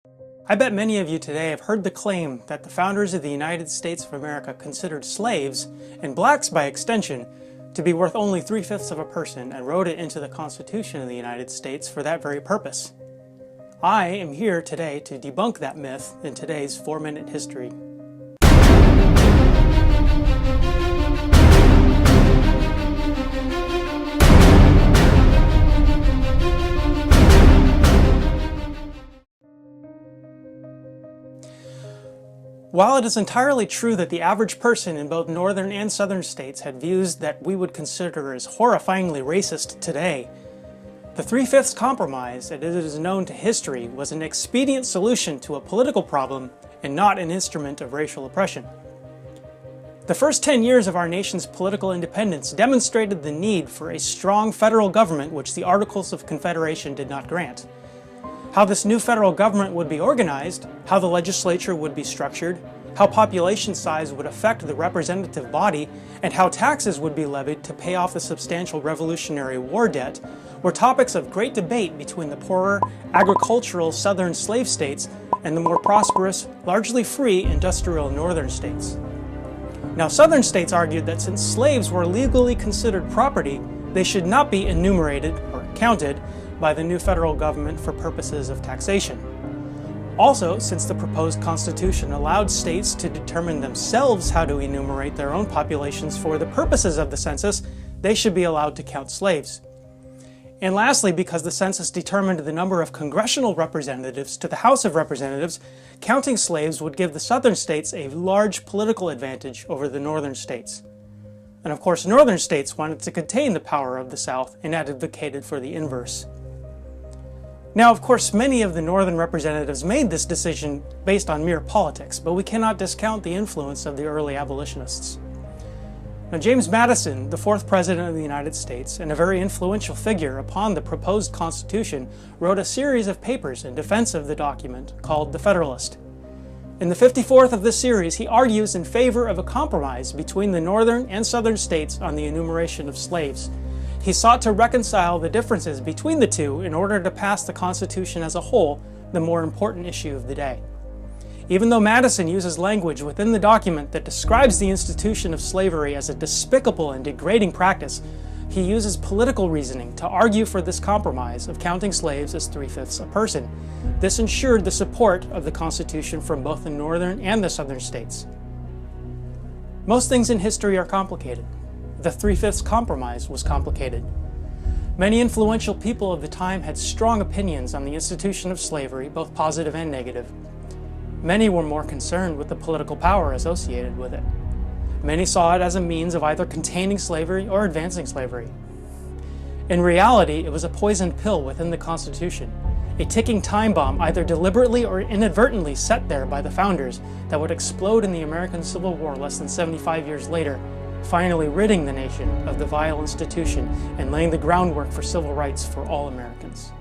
I bet many of you today have heard the claim that the founders of the United States of America considered slaves, and blacks by extension, to be worth only 3/5 of a person and wrote it into the Constitution of the United States for that very purpose. I am here today to debunk that myth in today's 4-minute history. While it is entirely true that the average person in both northern and southern states had views that we would consider as horrifyingly racist today, the 3/5 compromise, as it is known to history, was an expedient solution to a political problem and not an instrument of racial oppression. The first 10 years of our nation's political independence demonstrated the need for a strong federal government which the Articles of Confederation did not grant. How this new federal government would be organized, how the legislature would be structured, how population size would affect the representative body, and how taxes would be levied to pay off the substantial Revolutionary War debt were topics of great debate between the poorer, agricultural southern slave states and the more prosperous, largely free industrial northern states. Now, southern states argued that since slaves were legally considered property, they should not be enumerated or counted by the new federal government for purposes of taxation. Also, since the proposed constitution allowed states to determine themselves how to enumerate their own populations for the purposes of the census, they should be allowed to count slaves. And lastly, because the census determined the number of congressional representatives to the House of Representatives, counting slaves would give the southern states a large political advantage over the northern states. And of course, northern states wanted to contain the power of the South and advocated for the inverse. Now, of course, many of the northern representatives made this decision based on mere politics, but we cannot discount the influence of the early abolitionists. Now, James Madison, the 4th President of the United States, and a very influential figure upon the proposed Constitution, wrote a series of papers in defense of the document called The Federalist. In the 54th of this series, he argues in favor of a compromise between the northern and southern states on the enumeration of slaves. He sought to reconcile the differences between the two in order to pass the Constitution as a whole, the more important issue of the day. Even though Madison uses language within the document that describes the institution of slavery as a despicable and degrading practice, he uses political reasoning to argue for this compromise of counting slaves as 3/5 a person. This ensured the support of the Constitution from both the northern and the southern states. Most things in history are complicated. The 3/5 compromise was complicated. Many influential people of the time had strong opinions on the institution of slavery, both positive and negative. Many were more concerned with the political power associated with it. Many saw it as a means of either containing slavery or advancing slavery. In reality, it was a poisoned pill within the Constitution, a ticking time bomb either deliberately or inadvertently set there by the founders that would explode in the American Civil War less than 75 years later, finally ridding the nation of the vile institution and laying the groundwork for civil rights for all Americans.